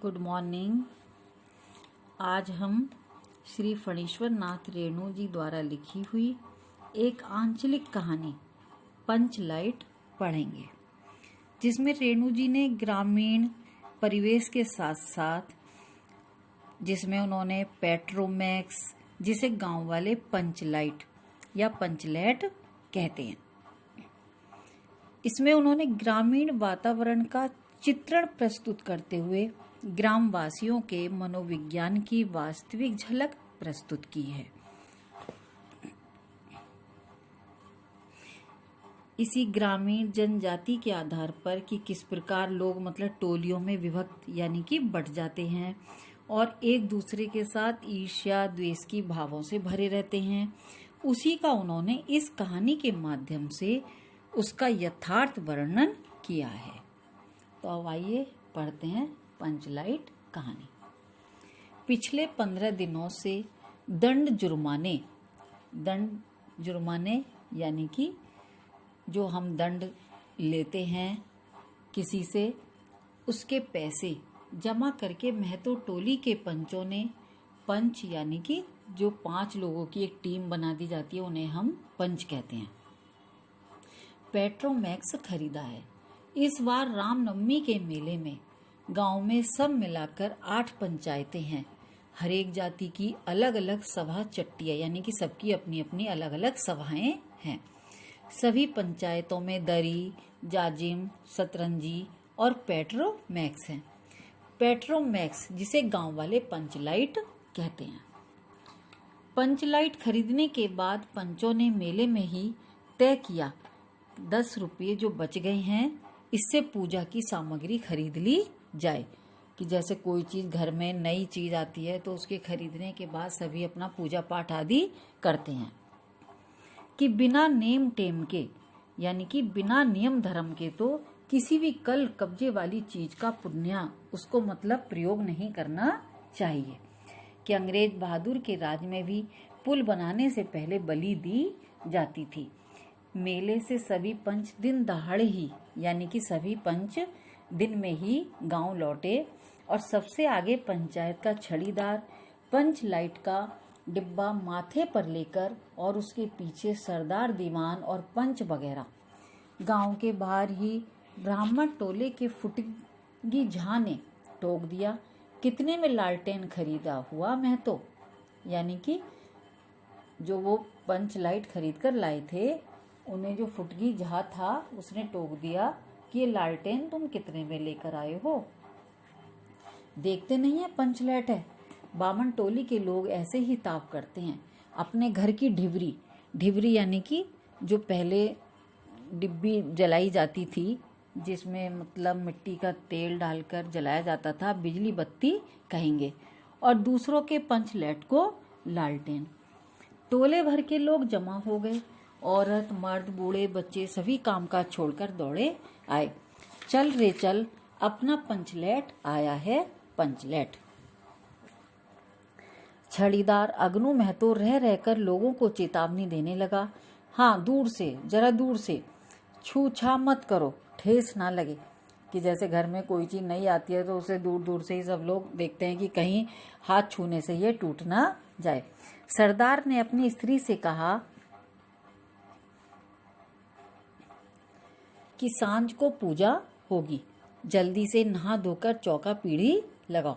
Good morning. आज हम श्री फणीश्वर नाथ रेणु जी द्वारा लिखी हुई एक आंचलिक कहानी पंचलाइट पढ़ेंगे, जिसमें रेणु जी ने ग्रामीण परिवेश के साथ साथ जिसमें उन्होंने पेट्रोमैक्स, जिसे गांव वाले पंचलाइट या पंचलैट कहते हैं, इसमें उन्होंने ग्रामीण वातावरण का चित्रण प्रस्तुत करते हुए ग्रामवासियों के मनोविज्ञान की वास्तविक झलक प्रस्तुत की है। इसी ग्रामीण जनजाति के आधार पर कि किस प्रकार लोग टोलियों में विभक्त यानी कि बट जाते हैं और एक दूसरे के साथ ईर्ष्या द्वेष की भावों से भरे रहते हैं, उसी का उन्होंने इस कहानी के माध्यम से उसका यथार्थ वर्णन किया है। तो अब आइए पढ़ते हैं पंचलाइट कहानी। पिछले 15 दिनों से दंड जुर्माने यानी कि जो हम दंड लेते हैं किसी से, उसके पैसे जमा करके महतो टोली के पंचों ने, पंच यानी कि जो 5 लोगों की एक टीम बना दी जाती है, उन्हें हम पंच कहते हैं, पेट्रोमैक्स खरीदा है। इस बार रामनवमी के मेले में गांव में सब मिलाकर 8 पंचायतें हैं। हर एक जाति की अलग अलग सभा चट्टियां यानी कि सबकी अपनी अपनी अलग अलग सभाएं हैं। सभी पंचायतों में दरी, जाजिम, सतरंजी और पेट्रोमैक्स हैं। पेट्रोमैक्स जिसे गांव वाले पंचलाइट कहते हैं। पंचलाइट खरीदने के बाद पंचों ने मेले में ही तय किया 10 रुपये जो बच गए हैं, इससे पूजा की सामग्री खरीद ली जाए। कि जैसे कोई चीज घर में नई चीज आती है तो उसके खरीदने के बाद सभी अपना पूजा पाठ आदि करते हैं। कि बिना नेम टेम के यानी कि बिना नियम धर्म के तो किसी भी कल कब्जे वाली चीज का पुण्य उसको प्रयोग नहीं करना चाहिए। कि अंग्रेज बहादुर के राज में भी पुल बनाने से पहले बलि दी जाती थी। मेले से सभी पंच दिन दहाड़े ही यानी कि सभी पंच दिन में ही गांव लौटे और सबसे आगे पंचायत का छड़ीदार पंचलाइट का डिब्बा माथे पर लेकर और उसके पीछे सरदार दीवान और पंच वगैरह। गांव के बाहर ही ब्राह्मण टोले के फुटगी झा ने टोक दिया, कितने में लालटेन खरीदा हुआ महतो, यानी कि जो वो पंचलाइट खरीद कर लाए थे, उन्हें जो फुटगी झा था उसने टोक दिया कि ये लालटेन तुम कितने में लेकर आए हो, देखते नहीं है पंचलाइट है। बामन टोली के लोग ऐसे ही ताप करते हैं। अपने घर की ढिवरी यानी कि जो पहले डिब्बी जलाई जाती थी, जिसमें मिट्टी का तेल डालकर जलाया जाता था, बिजली बत्ती कहेंगे, और दूसरों के पंचलाइट को लालटेन। टोले भर के लोग जमा हो गए। औरत, मर्द, बूढ़े, बच्चे सभी कामकाज छोड़कर दौड़े आए। चल रे चल, अपना पंचलैट आया है पंचलैट। छड़ीदार अगनू महतो रह रहकर लोगों को चेतावनी देने लगा, हाँ दूर से, जरा दूर से, छू छा मत करो, ठेस ना लगे। कि जैसे घर में कोई चीज नहीं आती है तो उसे दूर दूर से ही सब लोग देखते हैं कि कहीं हाथ छूने से ये टूट ना जाए। सरदार ने अपनी स्त्री से कहा कि सांझ को पूजा होगी, जल्दी से नहा धोकर चौका पीढ़ी लगाओ।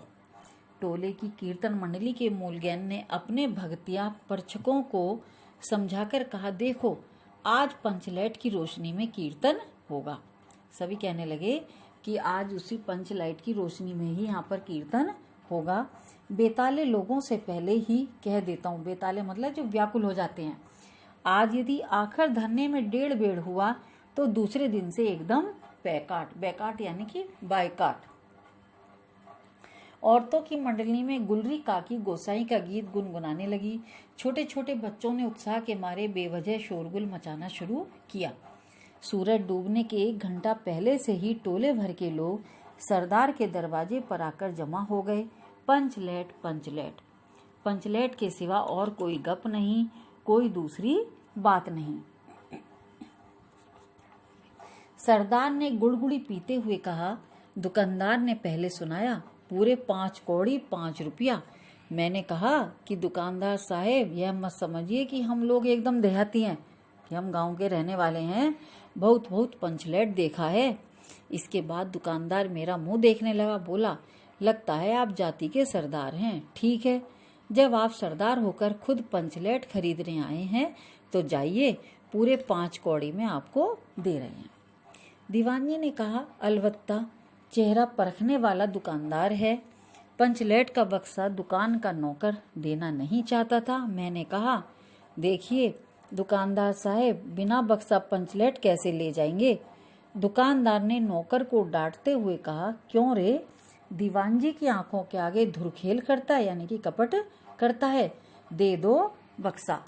टोले की कीर्तन मंडली के मूलज्ञान ने अपने भगतिया परछकों को समझाकर कहा, देखो आज पंचलाइट की रोशनी में कीर्तन होगा। सभी कहने लगे कि आज उसी पंचलाइट की रोशनी में ही यहाँ पर कीर्तन होगा। बेताले लोगों से पहले ही कह देता हूँ, बेताले जो व्याकुल हो जाते हैं, आज यदि आखिर धरने में 1.5 बेड़ हुआ तो दूसरे दिन से एकदम बैकाट यानी कि बायकाट। औरतों की मंडली में गुलरी काकी गोसाई का गीत गुनगुनाने लगी। छोटे छोटे बच्चों ने उत्साह के मारे बेवजह शोरगुल मचाना शुरू किया। सूरज डूबने के 1 घंटा पहले से ही टोले भर के लोग सरदार के दरवाजे पर आकर जमा हो गए। पंचलैट के सिवा और कोई गप नहीं, कोई दूसरी बात नहीं। सरदार ने गुड़गुड़ी पीते हुए कहा, दुकानदार ने पहले सुनाया, पूरे 5 कौड़ी 5 रुपया। मैंने कहा कि दुकानदार साहेब, यह मत समझिए कि हम लोग एकदम देहाती हैं, कि हम गांव के रहने वाले हैं, बहुत बहुत पंचलेट देखा है। इसके बाद दुकानदार मेरा मुंह देखने लगा, बोला, लगता है आप जाति के सरदार हैं। ठीक है, जब आप सरदार होकर खुद पंचलेट खरीदने आए हैं तो जाइए, पूरे 5 कौड़ी में आपको दे रहे हैं। दीवान जी ने कहा, अलबत्ता, चेहरा परखने वाला दुकानदार है। पंचलेट का बक्सा दुकान का नौकर देना नहीं चाहता था। मैंने कहा, देखिए दुकानदार साहब, बिना बक्सा पंचलेट कैसे ले जाएंगे? दुकानदार ने नौकर को डांटते हुए कहा, क्यों रे, दीवान जी की आंखों के आगे धुरखेल करता है, यानी कि कपट करता है, दे दो बक्सा।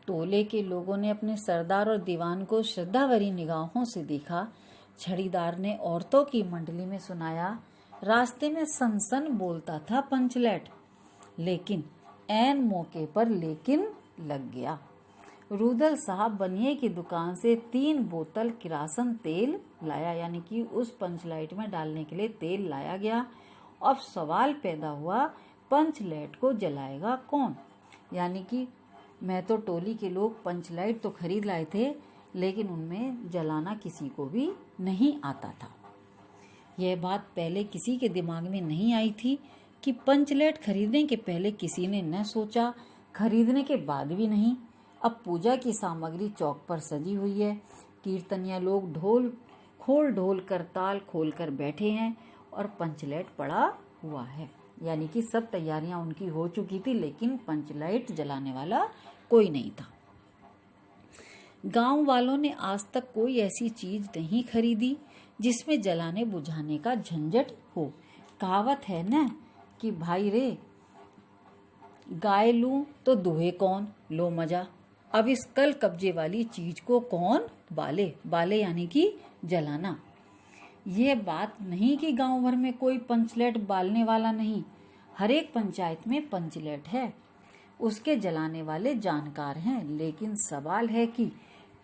टोले के लोगों ने अपने सरदार और दीवान को श्रद्धा भरी निगाहों से देखा। छड़ीदार ने औरतों की मंडली में सुनाया, रास्ते में सनसन बोलता था पंचलेट, लेकिन ऐन मौके पर लेकिन लग गया। रुदल साहब बनिए की दुकान से 3 बोतल किरासन तेल लाया, यानी कि उस पंचलाइट में डालने के लिए तेल लाया गया। अब सवाल पैदा हुआ, पंचलाइट को जलाएगा कौन? यानी कि मैं तो टोली के लोग पंचलाइट तो खरीद लाए थे, लेकिन उनमें जलाना किसी को भी नहीं आता था। यह बात पहले किसी के दिमाग में नहीं आई थी कि पंचलेट खरीदने के पहले किसी ने न सोचा, खरीदने के बाद भी नहीं। अब पूजा की सामग्री चौक पर सजी हुई है, कीर्तनिया लोग ढोल कर ताल खोल कर बैठे हैं और पंचलेट पड़ा हुआ है, यानी कि सब तैयारियां उनकी हो चुकी थी, लेकिन पंचलाइट जलाने वाला कोई नहीं था। गांव वालों ने आज तक कोई ऐसी चीज नहीं खरीदी जिसमें जलाने बुझाने का झंझट हो। कहावत है न कि भाई रे, गाय लूं तो दुहे कौन, लो मजा। अब इस कल कब्जे वाली चीज को कौन बाले, बाले यानी कि जलाना। यह बात नहीं कि गांव भर में कोई पंचलेट बालने वाला नहीं, हर एक पंचायत में पंचलेट है, उसके जलाने वाले जानकार हैं। लेकिन सवाल है कि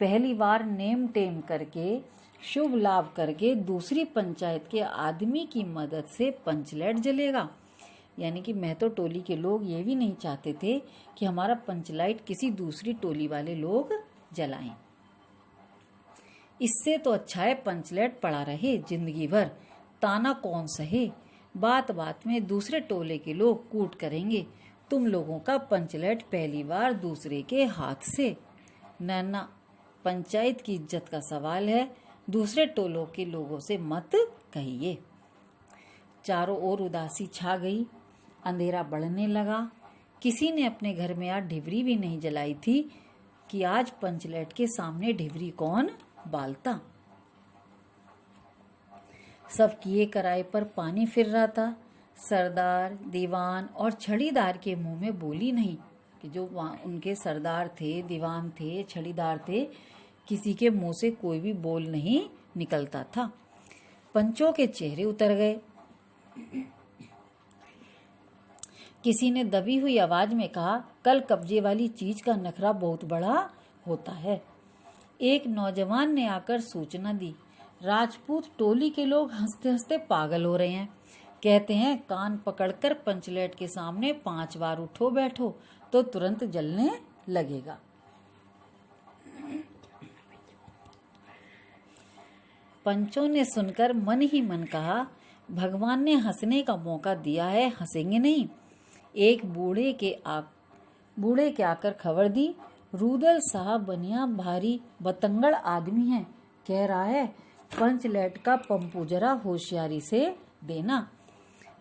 पहली बार नेम टेम करके, शुभ लाभ करके दूसरी पंचायत के आदमी की मदद से पंचलेट जलेगा। यानी कि मैं तो टोली के लोग ये भी नहीं चाहते थे कि हमारा पंचलाइट किसी दूसरी टोली वाले लोग जलाएं। इससे तो अच्छा है पंचलेट पड़ा रहे जिंदगी भर, ताना कौन सहे। बात बात में दूसरे टोले के लोग कूट करेंगे, तुम लोगों का पंचलेट पहली बार दूसरे के हाथ से। ना, पंचायत की इज्जत का सवाल है, दूसरे टोलों के लोगों से मत कहिए। चारों ओर उदासी छा गई, अंधेरा बढ़ने लगा। किसी ने अपने घर में आज ढिबरी भी नहीं जलाई थी कि आज पंचलेट के सामने ढिबरी कौन बालता। सब किए कराए पर पानी फिर रहा था। सरदार, दीवान और छड़ीदार के मुंह में बोली नहीं, कि जो उनके सरदार थे, दीवान थे, छड़ीदार थे, किसी के मुंह से कोई भी बोल नहीं निकलता था। पंचों के चेहरे उतर गए। किसी ने दबी हुई आवाज में कहा, कल कब्जे वाली चीज का नखरा बहुत बड़ा होता है। एक नौजवान ने आकर सूचना दी, राजपूत टोली के लोग हंसते हंसते पागल हो रहे हैं। कहते हैं कान पकड़कर पंचलेट के सामने 5 बार उठो बैठो तो तुरंत जलने लगेगा। पंचों ने सुनकर मन ही मन कहा, भगवान ने हंसने का मौका दिया है, हंसेंगे नहीं। एक बूढ़े के आकर खबर दी, रुदल साहब बनिया भारी बतंगड़ आदमी है, कह रहा है पंचलेट का पंपू जरा होशियारी से देना।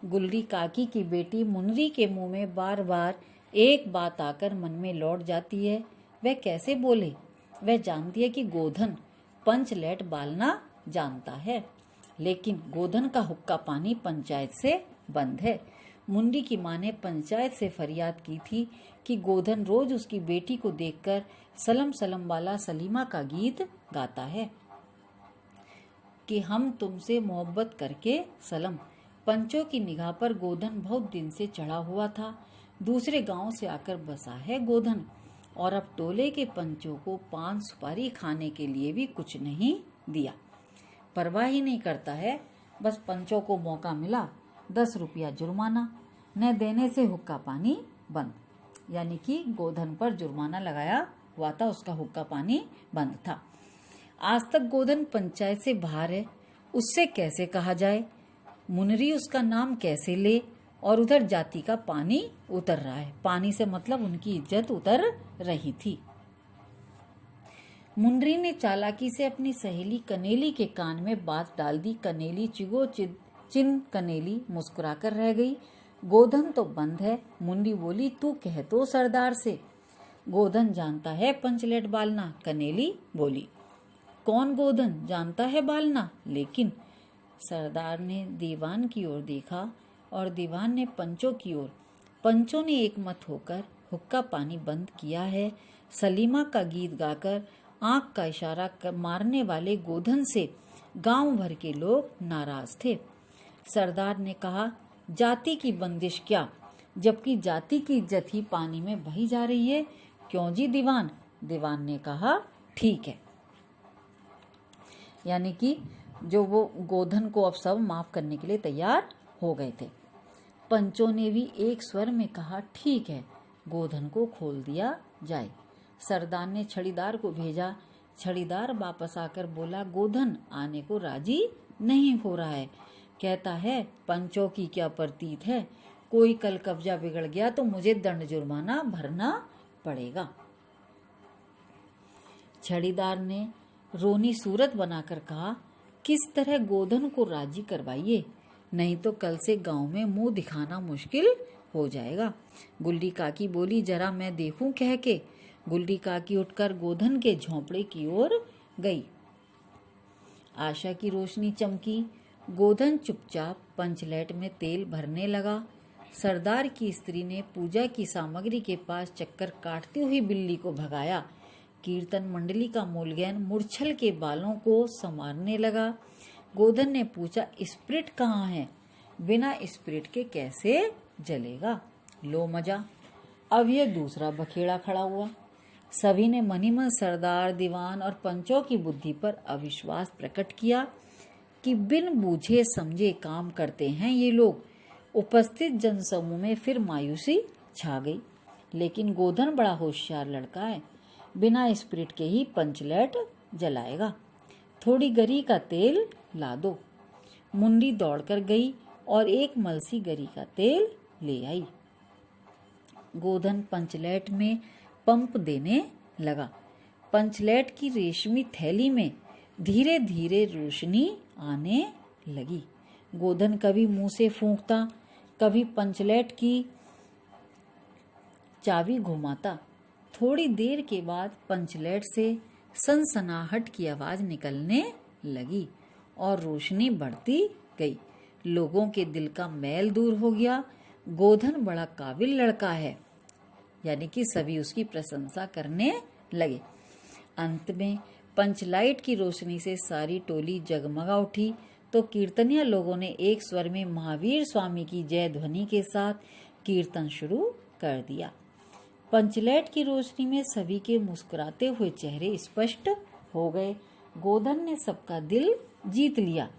गुलरी काकी की बेटी मुनरी के मुंह में बार बार एक बात आकर मन में लौट जाती है। वह कैसे बोले? वह जानती है कि गोधन पंचलेट बालना जानता है, लेकिन गोधन का हुक्का पानी पंचायत से बंद है। मुंडी की माँ ने पंचायत से फरियाद की थी कि गोधन रोज उसकी बेटी को देखकर सलम सलम वाला सलीमा का गीत गाता है कि हम तुमसे मोहब्बत करके सलम। पंचों की निगाह पर गोधन बहुत दिन से चढ़ा हुआ था। दूसरे गांव से आकर बसा है गोधन, और अब टोले के पंचों को पान सुपारी खाने के लिए भी कुछ नहीं दिया। परवाह ही नहीं करता है। बस पंचों को मौका मिला 10 रुपया जुर्माना, न देने से हुक्का पानी बंद। यानी कि गोधन पर जुर्माना लगाया हुआ था, उसका हुक्का पानी बंद था। आज तक गोधन पंचायत से बाहर है, उससे कैसे कहा जाए, मुनरी उसका नाम कैसे ले, और उधर जाति का पानी उतर रहा है। पानी से मतलब उनकी इज्जत उतर रही थी। मुनरी ने चालाकी से अपनी सहेली कनेली के कान में बात डाल दी। कनेली चिगो चिन कनेली मुस्कुराकर रह गई। गोधन तो बंद है। मुनरी बोली, तू कह तो सरदार से। गोधन जानता है पंचलेट बालना, कनेली बोली। कौन गोधन जानता है बालना? लेकिन सरदार ने दीवान की ओर देखा और दीवान ने पंचों की ओर। पंचों ने एक मत होकर हुक्का पानी बंद किया है। सलीमा का गीत गाकर आंख का इशारा मारने वाले गोधन से गांव भर के लोग नाराज थे। सरदार ने कहा, जाति की बंदिश क्या, जबकि जाति की इज्जत ही पानी में बही जा रही है। क्यों जी दीवान? दीवान ने कहा, ठीक है। यानी कि जो वो गोधन को अब सब माफ करने के लिए तैयार हो गए थे। पंचों ने भी एक स्वर में कहा, ठीक है, गोधन को खोल दिया जाए। सरदार ने छड़ीदार को भेजा। छड़ीदार वापस आकर बोला, गोधन आने को राजी नहीं हो रहा है। कहता है, पंचों की क्या प्रतीत है, कोई कल कब्जा बिगड़ गया तो मुझे दंड जुर्माना भरना पड़ेगा। छड़ीदार ने रोनी सूरत बनाकर कहा, किस तरह गोधन को राजी करवाइए, नहीं तो कल से गांव में मुंह दिखाना मुश्किल हो जाएगा। गुल्ली काकी बोली, जरा मैं देखूं कह के। गुल्ली काकी उठकर गोधन के झोंपड़े की ओर गई। आशा की रोशनी चमकी। गोधन चुपचाप पंचलेट में तेल भरने लगा। सरदार की स्त्री ने पूजा की सामग्री के पास चक्कर काटती हुई बिल्ली को भगाया। कीर्तन मंडली का मूलगैन मूर्छल के बालों को संवारने लगा। गोधन ने पूछा, स्पिरिट कहाँ है? बिना स्पिरिट के कैसे जलेगा? लो मजा। अब यह दूसरा बखेड़ा खड़ा हुआ। सभी ने मनी मन सरदार, दीवान और पंचों की बुद्धि पर अविश्वास प्रकट किया कि बिन बूझे समझे काम करते हैं ये लोग। उपस्थित जनसमूह में फिर मायूसी छा गई। लेकिन गोधन बड़ा होशियार लड़का है, बिना स्पिरिट के ही पंचलेट जलाएगा। थोड़ी गरी का तेल ला दो। मुंडी दौड़कर गई और एक मलसी गरी का तेल ले आई। गोधन पंचलेट में पंप देने लगा। पंचलेट की रेशमी थैली में धीरे धीरे रोशनी आने लगी। गोधन कभी मुंह से फूंकता, कभी पंचलेट की चाबी घुमाता। थोड़ी देर के बाद पंचलेट से सनसनाहट की आवाज निकलने लगी और रोशनी बढ़ती गई। लोगों के दिल का मैल दूर हो गया। गोधन बड़ा काबिल लड़का है, यानी कि सभी उसकी प्रशंसा करने लगे। अंत में पंचलाइट की रोशनी से सारी टोली जगमगा उठी तो कीर्तनिया लोगों ने एक स्वर में महावीर स्वामी की जय ध्वनि के साथ कीर्तन शुरू कर दिया। पंचलाइट की रोशनी में सभी के मुस्कुराते हुए चेहरे स्पष्ट हो गए। गोधन ने सबका दिल जीत लिया।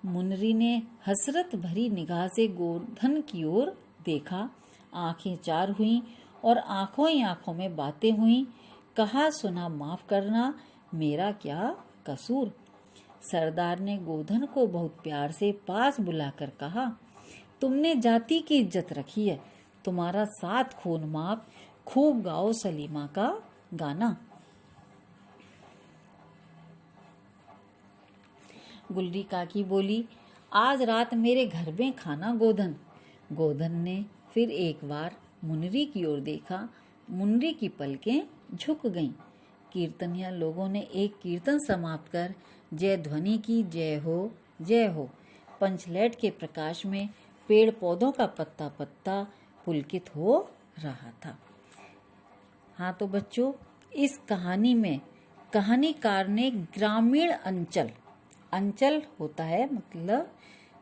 मुनरी ने हसरत भरी निगाह से गोधन की ओर देखा। आंखें चार हुईं और आंखों ही आंखों में बातें हुईं। कहा, सुना माफ करना, मेरा क्या कसूर। सरदार ने गोधन को बहुत प्यार से पास बुलाकर कहा, तुमने जाति की इज्जत रखी है, तुम्हारा 7 खून माफ, खूब गाओ सलीमा का गाना। गुल्ली काकी बोली, आज रात मेरे घर में खाना गोधन। गोधन ने फिर एक बार मुनरी की ओर देखा। मुनरी की पलकें झुक गईं। कीर्तनिया लोगों ने एक कीर्तन समाप्त कर जय ध्वनि की। जय हो, जय हो। पंचलेट के प्रकाश में पेड़ पौधों का पत्ता पत्ता पुलकित हो रहा था। हाँ तो बच्चों, इस कहानी में कहानीकार ने ग्रामीण अंचल होता है मतलब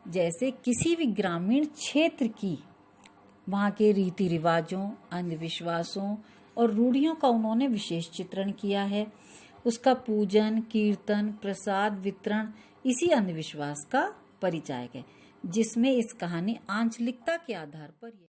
जैसे किसी भी ग्रामीण क्षेत्र की वहाँ के रीति रिवाजों, अंधविश्वासों और रूढ़ियों का उन्होंने विशेष चित्रण किया है। उसका पूजन, कीर्तन, प्रसाद वितरण इसी अंधविश्वास का परिचायक है, जिसमें इस कहानी आंचलिकता के आधार पर